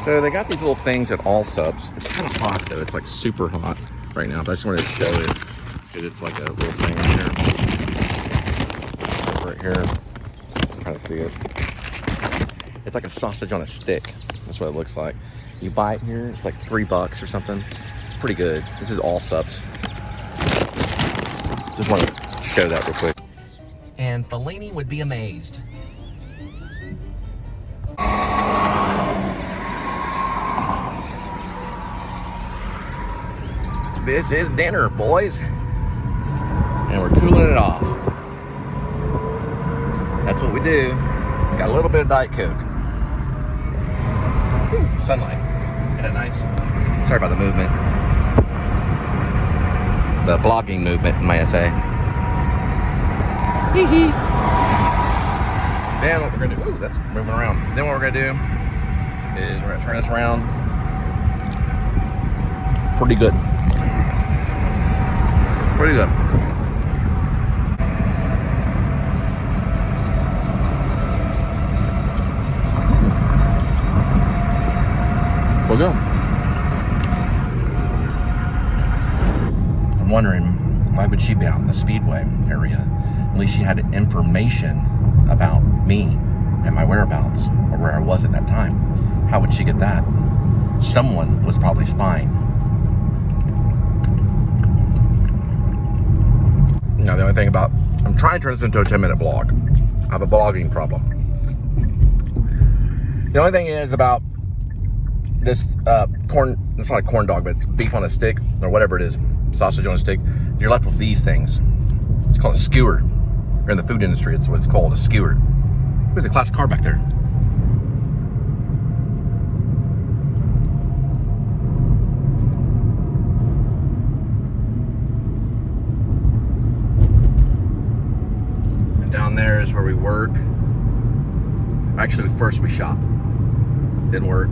So they got these little things at Allsups. It's kind of hot though. It's like super hot right now. But I just wanted to show it because it's like a little thing right here. Right here. Try to see it. It's like a sausage on a stick. That's what it looks like. You buy it here. It's like $3 or something. It's pretty good. This is Allsups. Just want to show that real quick. And Fellini would be amazed. This is dinner, boys. And we're cooling it off. That's what we do. Got a little bit of Diet Coke. Ooh, sunlight. Isn't that nice? Sorry about the movement. The blogging movement, might I say. Hee-hee. Then what we're gonna do, ooh, that's moving around. Then what we're gonna do is we're gonna turn this around. Pretty good. Pretty good. Well, good. I'm wondering, why would she be out in the Speedway area? At least she had information about me and my whereabouts, or where I was at that time. How would she get that? Someone was probably spying. Now, the only thing about, I'm trying to turn this into a 10-minute vlog. I have a vlogging problem. The only thing is about this corn, it's not a corn dog, but it's beef on a stick, or whatever it is, sausage on a stick. You're left with these things. It's called a skewer. Or in the food industry, it's what it's called, a skewer. There's a classic car back there. There is where we work. Actually, first we shop, then work,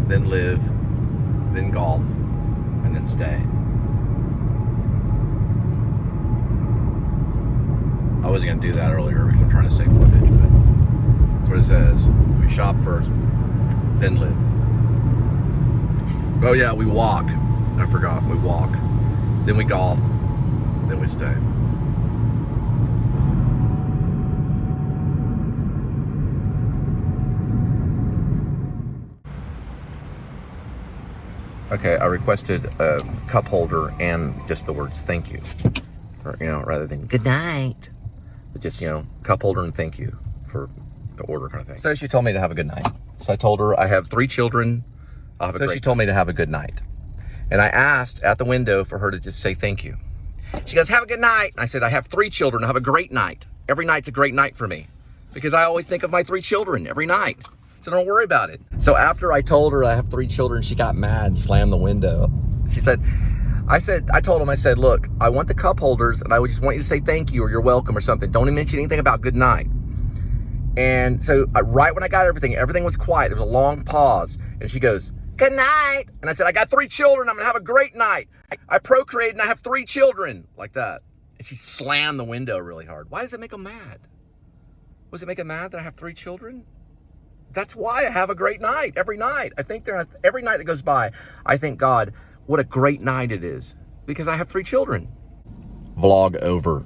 then live, then golf, and then stay. I wasn't gonna do that earlier because I'm trying to save footage, but that's what it says. We shop first, then live. Oh yeah, we walk. I forgot, we walk. Then we golf. Then we stay. Okay, I requested a cup holder and just the words thank you. Or, you know, rather than good night. But just, you know, cup holder and thank you for the order kind of thing. So she told me to have a good night. So I told her I have 3 children. So she told me to have a good night. And I asked at the window for her to just say thank you. She goes, have a good night. I said, I have 3 children. Have a great night. Every night's a great night for me because I always think of my 3 children every night. So don't worry about it. So after I told her I have 3 children, she got mad and slammed the window. She said, I told him, I said, look, I want the cup holders and I just want you to say thank you or you're welcome or something. Don't mention anything about good night. And so right when I got everything was quiet. There was a long pause and she goes, good night. And I said, I got 3 children. I'm gonna have a great night. I procreated and I have 3 children, like that. And she slammed the window really hard. Why does it make them mad? Does it make them mad that I have 3 children? That's why I have a great night every night. I think every night that goes by, I thank God, what a great night it is because I have 3 children. Vlog over.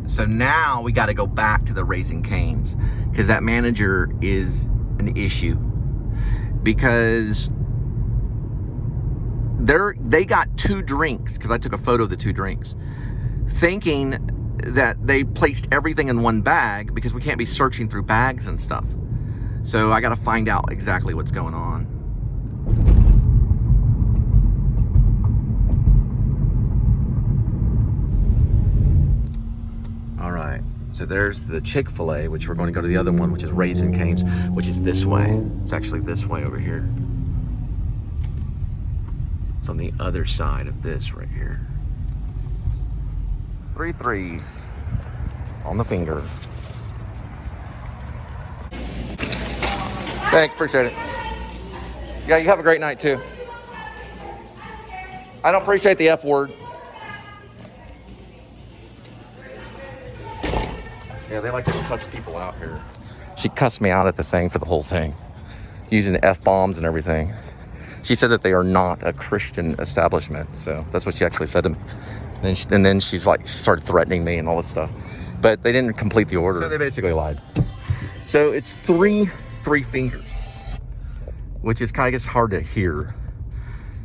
So now we got to go back to the Raising Cane's because that manager is an issue because they got 2 drinks because I took a photo of the 2 drinks thinking that they placed everything in one bag because we can't be searching through bags and stuff. So I got to find out exactly what's going on. So there's the Chick-fil-A, which we're going to go to the other one, which is Raising Cane's, which is this way. It's actually this way over here. It's on the other side of this right here. 3 threes on the finger. Thanks, appreciate it. Yeah, you have a great night too. I don't appreciate the F word. Yeah, they like to cuss people out here. She cussed me out at the thing for the whole thing, using F-bombs and everything. She said that they are not a Christian establishment, so that's what she actually said to me. And then she started threatening me and all this stuff. But they didn't complete the order. So they basically lied. So it's three fingers, which is kind of hard to hear.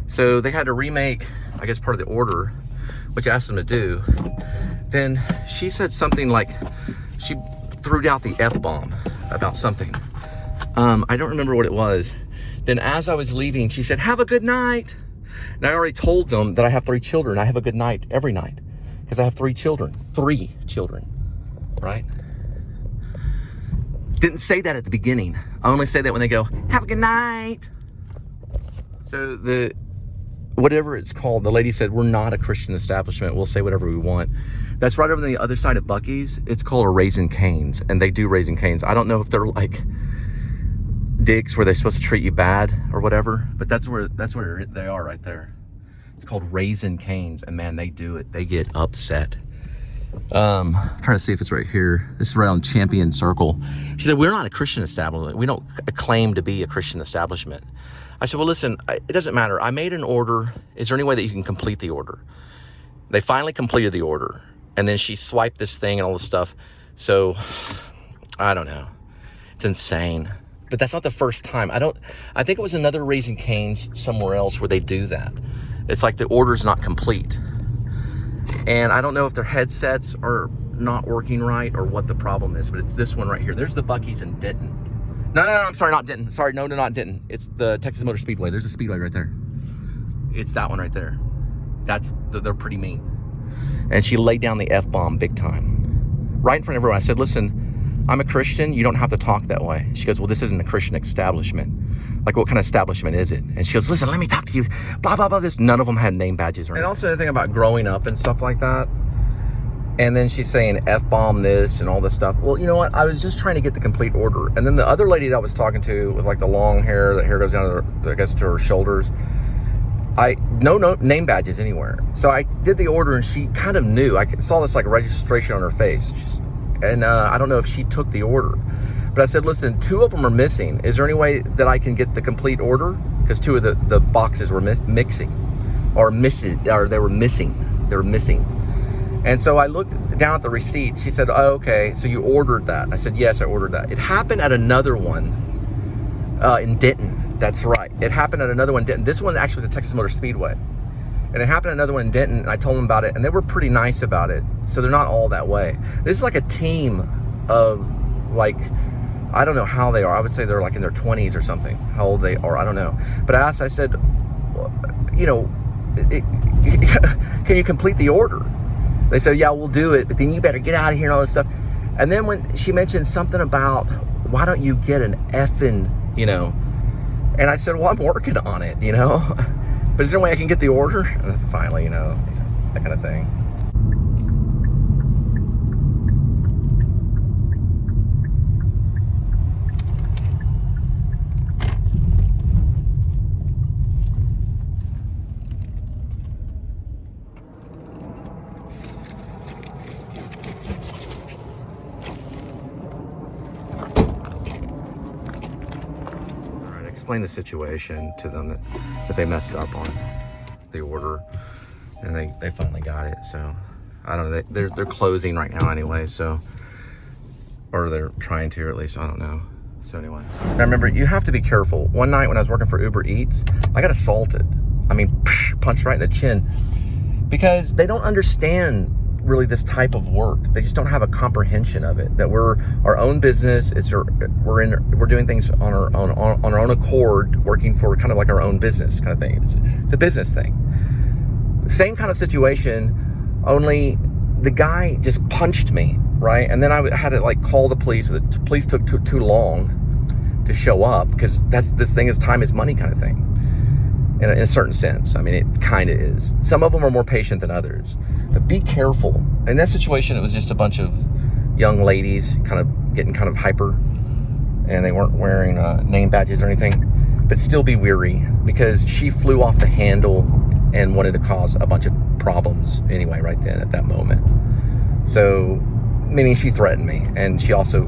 So they had to remake, I guess, part of the order, which I asked them to do. Then she said something like, she threw out the F-bomb about something. I don't remember what it was. Then as I was leaving, she said, have a good night. And I already told them that I have 3 children. I have a good night every night because I have 3 children. 3 children, right? Didn't say that at the beginning. I only say that when they go, have a good night. So whatever it's called, the lady said, we're not a Christian establishment. We'll say whatever we want. That's right over on the other side of Buc-ee's. It's called a Raising Cane's, and they do Raising Cane's. I don't know if they're like digs where they're supposed to treat you bad or whatever, but that's where they are right there. It's called Raising Cane's, and man, they do it. They get upset. Trying to see if it's right here. This is right on Champion Circle. She said, we're not a Christian establishment. We don't claim to be a Christian establishment. I said, well, listen, it doesn't matter. I made an order. Is there any way that you can complete the order? They finally completed the order. And then she swiped this thing and all this stuff. So, I don't know. It's insane. But that's not the first time. I think it was another Raising Cane's somewhere else where they do that. It's like the order's not complete. And I don't know if their headsets are not working right or what the problem is, but it's this one right here. There's the Buc-ee's in Denton. No, I'm sorry, not Denton. Sorry, no, not Denton. It's the Texas Motor Speedway. There's a speedway right there. It's that one right there. They're pretty mean. And she laid down the F-bomb big time. Right in front of everyone. I said, listen, I'm a Christian. You don't have to talk that way. She goes, well, this isn't a Christian establishment. Like, what kind of establishment is it? And she goes, listen, let me talk to you. Blah, blah, blah, this. None of them had name badges or anything. And also anything about growing up and stuff like that. And then she's saying F-bomb this and all this stuff. Well, you know what? I was just trying to get the complete order. And then the other lady that I was talking to with like the long hair, the hair goes down to her, I guess, to her shoulders. No name badges anywhere. So I did the order and she kind of knew. I saw this like registration on her face. And I don't know if she took the order. But I said, listen, 2 of them are missing. Is there any way that I can get the complete order? Because 2 of the boxes were missing. They were missing. And so I looked down at the receipt. She said, oh, okay, so you ordered that. I said, yes, I ordered that. It happened at another one in Denton. That's right. It happened at another one in Denton. This one actually the Texas Motor Speedway. And it happened at another one in Denton, and I told them about it, and they were pretty nice about it. So they're not all that way. This is like a team of, like, I don't know how they are. I would say they're like in their 20s or something. How old they are, I don't know. But I said, you know, can you complete the order? They said, yeah, we'll do it, but then you better get out of here and all this stuff. And then when she mentioned something about, why don't you get an effing, you know? And I said, well, I'm working on it, you know? But is there a way I can get the order? And finally, you know, that kind of thing. Explain the situation to them that they messed up on the order, and they finally got it. So I don't know, they're closing right now anyway, so, or they're trying to, or at least, I don't know. So anyway, now remember, you have to be careful. One night when I was working for Uber Eats, I got assaulted. I mean, punched right in the chin, because they don't understand really this type of work. They just don't have a comprehension of it, that we're our own business. We're doing things on our own accord, working for kind of like our own business kind of thing. It's a business thing. Same kind of situation, only the guy just punched me right? And then I had to like call the police. The police took too long to show up, because this thing is time is money kind of thing. In a certain sense. I mean, it kind of is. Some of them are more patient than others. But be careful. In this situation, it was just a bunch of young ladies getting kind of hyper, and they weren't wearing name badges or anything. But still be weary, because she flew off the handle and wanted to cause a bunch of problems anyway right then at that moment. So, meaning she threatened me, and she also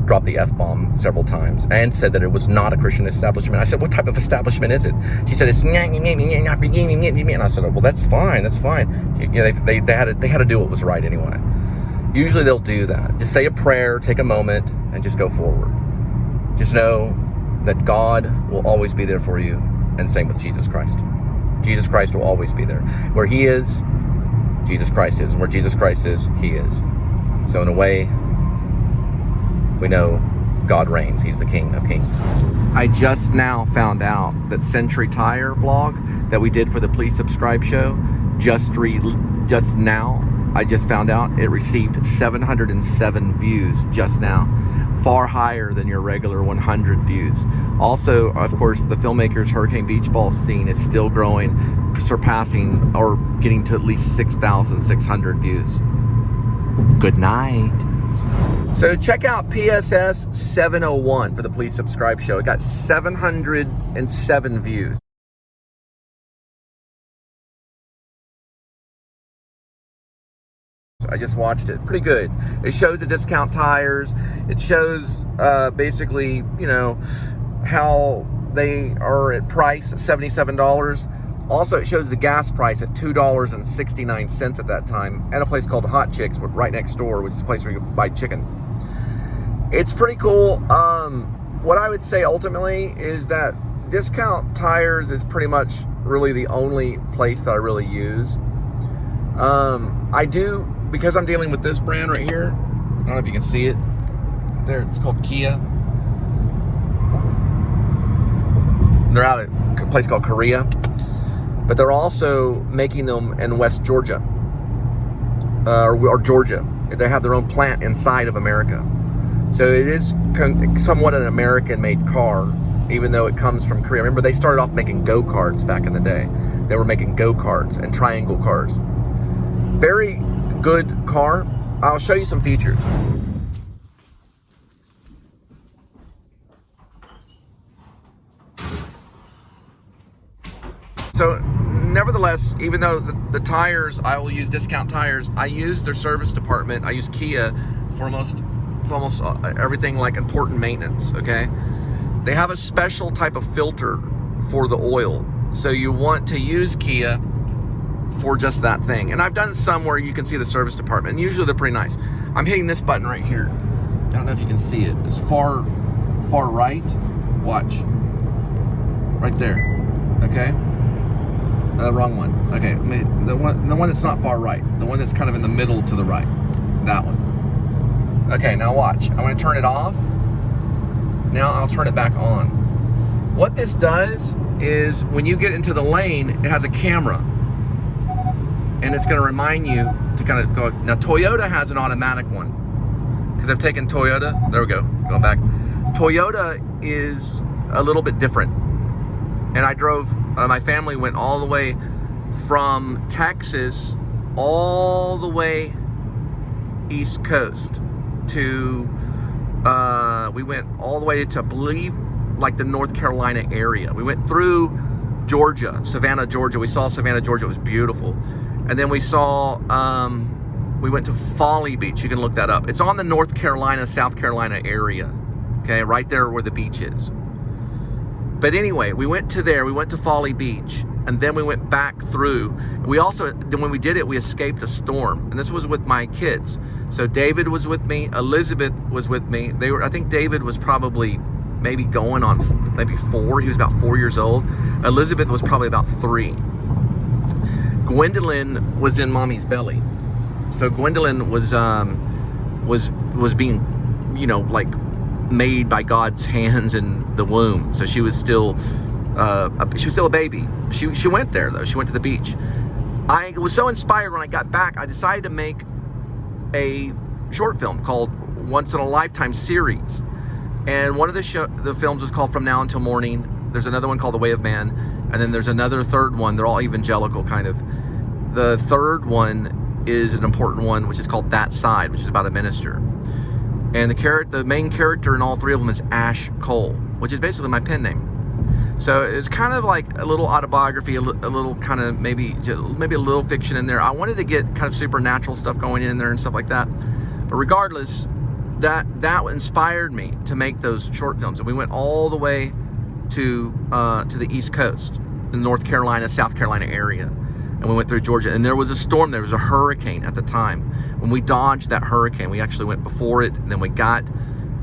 dropped the F-bomb several times and said that it was not a Christian establishment. I said, what type of establishment is it? She said, it's and I said, well, that's fine. You know, they had to do what was right anyway. Usually they'll do that. Just say a prayer, take a moment, and just go forward. Just know that God will always be there for you, and same with Jesus Christ. Jesus Christ will always be there. Where he is, Jesus Christ is. Where Jesus Christ is, he is. So in a way, we know God reigns. He's the King of Kings. I just now found out that Century Tire vlog that we did for the Please Subscribe show, just now, I just found out it received 707 views just now. Far higher than your regular 100 views. Also, of course, the Filmmaker's Hurricane Beach Ball scene is still growing, surpassing or getting to at least 6,600 views. Good night. So check out PSS 701 for the Please Subscribe show. It got 707 views. I just watched it. Pretty good. It shows the discount tires. It shows basically, you know, how they are at price $77. Also, it shows the gas price at $2.69 at that time, and a place called Hot Chicks right next door, which is a place where you can buy chicken. It's pretty cool. What I would say ultimately is that discount tires is pretty much really the only place that I really use. I do, because I'm dealing with this brand right here. I don't know if you can see it. There, it's called Kia. They're out at a place called Korea. But they're also making them in West Georgia, or Georgia. They have their own plant inside of America. So it is somewhat an American-made car, even though it comes from Korea. Remember, they started off making go-karts back in the day. They were making go-karts and triangle cars. Very good car. I'll show you some features. So, nevertheless, even though the tires, I will use discount tires, I use their service department. I use Kia for almost everything like important maintenance, okay? They have a special type of filter for the oil. So you want to use Kia for just that thing. And I've done some where you can see the service department, and usually they're pretty nice. I'm hitting this button right here. I don't know if you can see it. It's far right. Watch. Right there, okay? Wrong one. Okay, the one that's not far right. The one that's kind of in the middle to the right. That one. Okay, now watch. I'm going to turn it off. Now I'll turn it back on. What this does is when you get into the lane, it has a camera. And it's going to remind you to kind of go. Now Toyota has an automatic one. Because I've taken Toyota. There we go. Going back. Toyota is a little bit different. And I drove, my family went all the way from Texas all the way East Coast to, we went all the way to, I believe, like the North Carolina area. We went through Georgia, Savannah, Georgia. We saw Savannah, Georgia. It was beautiful. And then we saw, we went to Folly Beach. You can look that up. It's on the North Carolina, South Carolina area. Okay, right there where the beach is. But anyway, we went to there, we went to Folly Beach, and then we went back through. We also, when we did it, we escaped a storm, and this was with my kids. So David was with me, Elizabeth was with me. I think David was probably maybe going on maybe 4. He was about 4 years old. Elizabeth was probably about 3. Gwendolyn was in mommy's belly. So Gwendolyn was being, you know, like made by God's hands in the womb. So she was still a baby. She went there though. She went to the beach. I was so inspired when I got back. I decided to make a short film called Once in a Lifetime series. And one of the films was called From Now Until Morning. There's another one called The Way of Man. And then there's another third one. They're all evangelical, kind of. The third one is an important one, which is called That Side, which is about a minister. And the main character in all three of them is Ash Cole, which is basically my pen name. So it's kind of like a little autobiography, a little kind of maybe a little fiction in there. I wanted to get kind of supernatural stuff going in there and stuff like that. But regardless, that inspired me to make those short films. And we went all the way to the East Coast, the North Carolina, South Carolina area. And we went through Georgia. And there was a storm. There was a hurricane at the time. When we dodged that hurricane, we actually went before it. And then we got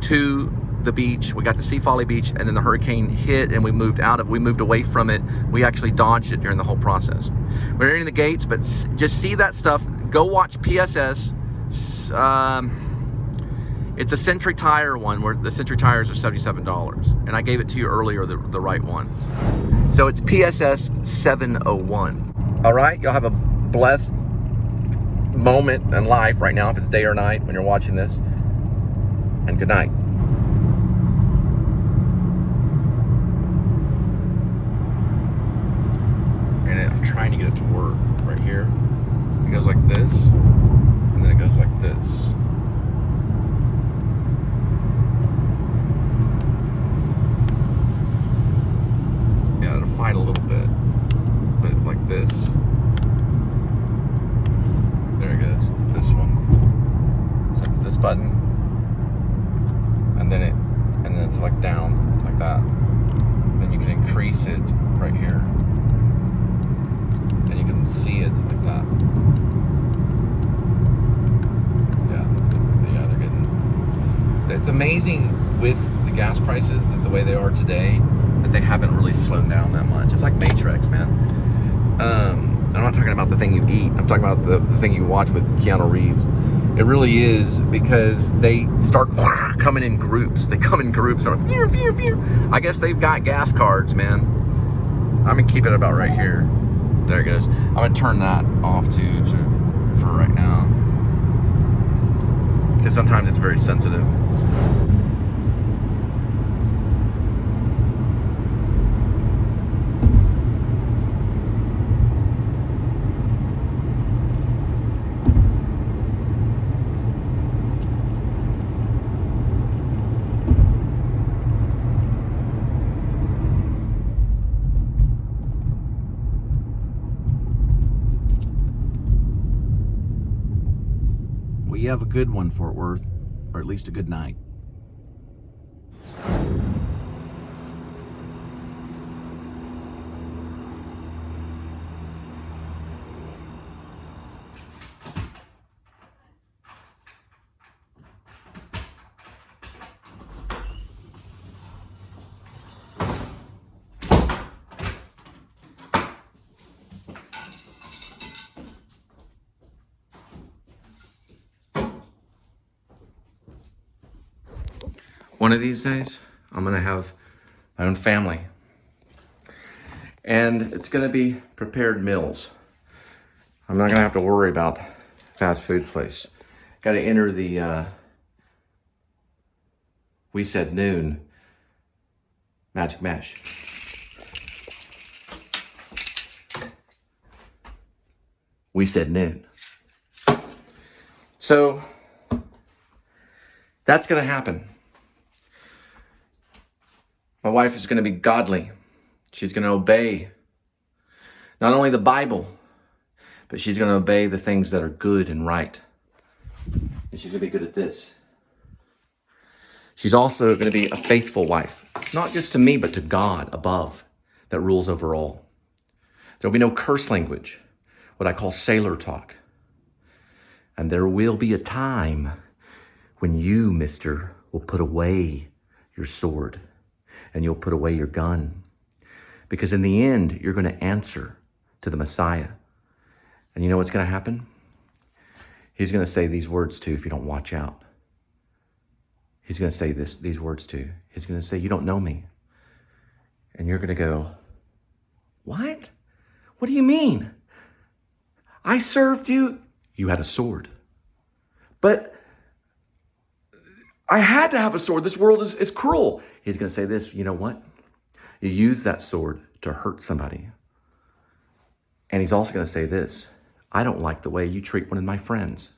to the beach, we got to Sea Folly Beach, and then the hurricane hit and we moved away from it. We actually dodged it during the whole process. We're nearing the gates, but just see that stuff. Go watch PSS. It's a Century Tire one where the Century Tires are $77. And I gave it to you earlier, the right one. So it's PSS 701. All right, y'all have a blessed moment in life right now, if it's day or night when you're watching this. And good night. And I'm trying to get it to work right here. It goes like this, and then it goes like this. Yeah, it'll fight a little bit, but like this. There it goes. This one. So it's this button, and then it's like down like that. Then you can increase it right here. And you can see it like that. Yeah, they're getting. It's amazing with the gas prices that the way they are today, that they haven't really slowed down that much. It's like Matrix, man. I'm not talking about the thing you eat. I'm talking about the thing you watch with Keanu Reeves. It really is, because they start coming in groups. They come in groups. And phew, phew, phew. I guess they've got gas cards, man. I'm gonna keep it about right here. There it goes. I'm gonna turn that off too for right now, because sometimes it's very sensitive. You have a good one, Fort Worth, or at least a good night. One of these days, I'm gonna have my own family. And it's gonna be prepared meals. I'm not gonna have to worry about fast food place. Gotta enter the, we said noon, magic mesh. We said noon. So, that's gonna happen. My wife is going to be godly. She's going to obey not only the Bible, but she's going to obey the things that are good and right. And she's going to be good at this. She's also going to be a faithful wife, not just to me, but to God above that rules over all. There'll be no curse language, what I call sailor talk. And there will be a time when you, mister, will put away your sword. And you'll put away your gun. Because in the end, you're going to answer to the Messiah. And you know what's going to happen? He's going to say these words to you if you don't watch out. He's going to say these words to you. He's going to say, you don't know me. And you're going to go, what? What do you mean? I served you. You had a sword. But I had to have a sword. This world is cruel. He's going to say this, you know what? You use that sword to hurt somebody. And he's also going to say this, I don't like the way you treat one of my friends.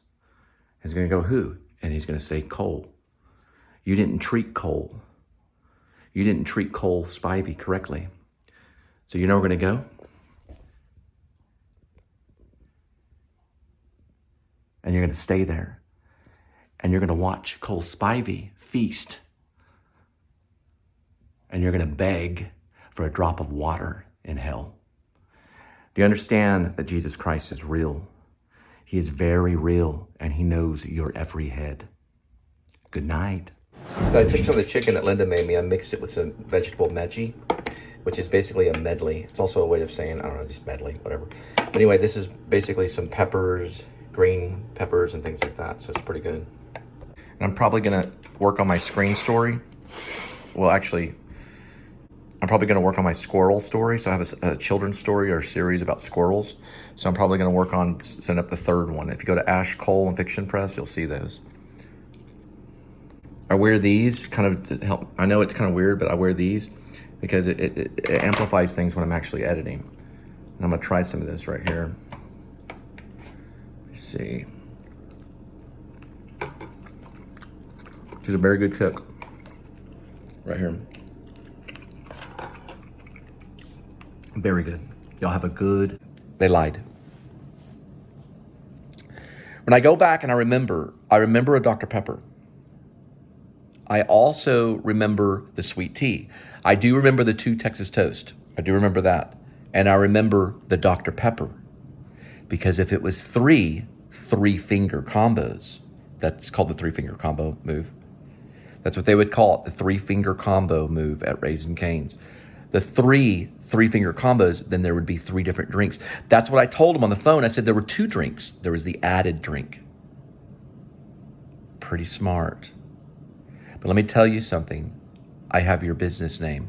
He's going to go, who? And he's going to say, Cole. You didn't treat Cole. You didn't treat Cole Spivey correctly. So you know where we're going to go? And you're going to stay there. And you're going to watch Cole Spivey feast. And you're going to beg for a drop of water in hell. Do you understand that Jesus Christ is real? He is very real, and he knows your every head. Good night. I took some of the chicken that Linda made me. I mixed it with some vegetable meji, which is basically a medley. It's also a way of saying, I don't know, just medley, whatever. But anyway, this is basically some peppers, green peppers and things like that, so it's pretty good. And I'm probably gonna work on my screen story. Well, actually, I'm probably gonna work on my squirrel story. So I have a children's story or series about squirrels. So I'm probably gonna work on setting up the third one. If you go to Ash Cole and Fiction Press, you'll see those. I wear these kind of to help. I know it's kind of weird, but I wear these because it amplifies things when I'm actually editing. And I'm gonna try some of this right here. Let's see. She's a very good cook. Right here. Very good. Y'all have a good... They lied. When I go back and I remember a Dr. Pepper. I also remember the sweet tea. I do remember the 2 Texas Toast. I do remember that. And I remember the Dr. Pepper. Because if it was 3 3-finger combos, that's called the 3-finger combo move. That's what they would call it, the 3-finger combo move at Raising Cane's. The 3 3-finger combos, then there would be 3 different drinks. That's what I told him on the phone. I said there were 2 drinks. There was the added drink. Pretty smart. But let me tell you something. I have your business name.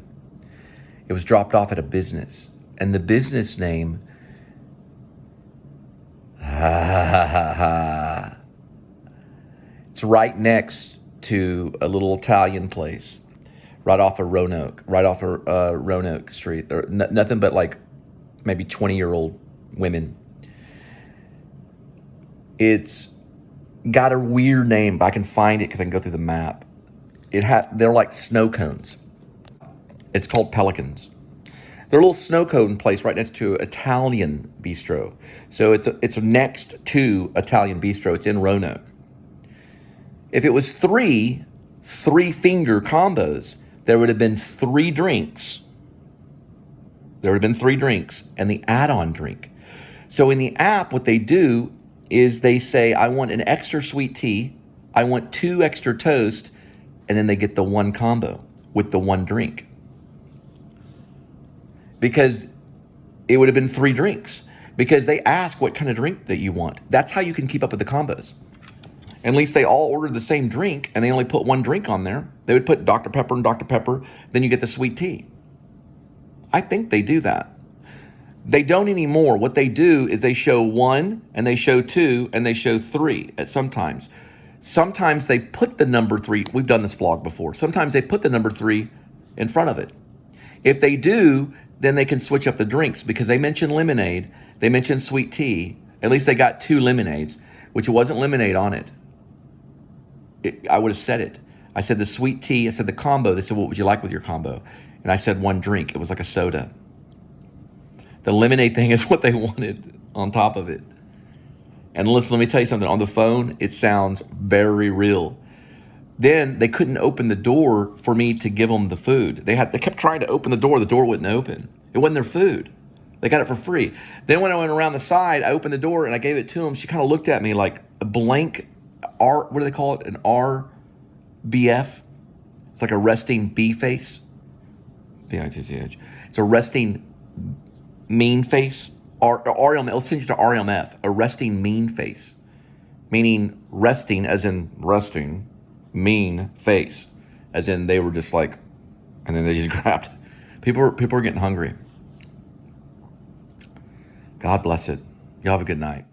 It was dropped off at a business. And the business name, it's right next to a little Italian place, right off of Roanoke, Roanoke Street. There, nothing but like maybe 20-year-old women. It's got a weird name, but I can find it because I can go through the map. They're like snow cones. It's called Pelicans. They're a little snow cone place right next to Italian Bistro. So it's next to Italian Bistro. It's in Roanoke. If it was 3 3-finger combos, there would have been 3 drinks. There would have been 3 drinks and the add-on drink. So in the app, what they do is they say, I want an extra sweet tea, I want 2 extra toast, and then they get the 1 combo with the 1 drink. Because it would have been 3 drinks. Because they ask what kind of drink that you want. That's how you can keep up with the combos. At least they all ordered the same drink and they only put 1 drink on there. They would put Dr. Pepper and Dr. Pepper, then you get the sweet tea. I think they do that. They don't anymore. What they do is they show 1 and they show 2 and they show 3 at sometimes. Sometimes they put the number 3. We've done this vlog before. Sometimes they put the number 3 in front of it. If they do, then they can switch up the drinks because they mentioned lemonade. They mentioned sweet tea. At least they got 2 lemonades, which wasn't lemonade on it. I would have said it. I said the sweet tea. I said the combo. They said, what would you like with your combo? And I said 1 drink. It was like a soda. The lemonade thing is what they wanted on top of it. And listen, let me tell you something. On the phone, it sounds very real. Then they couldn't open the door for me to give them the food. They kept trying to open the door wouldn't open. It wasn't their food. They got it for free. Then when I went around the side, I opened the door and I gave it to them. She kind of looked at me like a blank what do they call it? An RBF. It's like a resting bee face. It's a resting mean face. RLM, let's change it to RLMF. A resting mean face. Meaning resting as in resting. Mean face. As in they were just like, and then they just grabbed. People were getting hungry. God bless it. Y'all have a good night.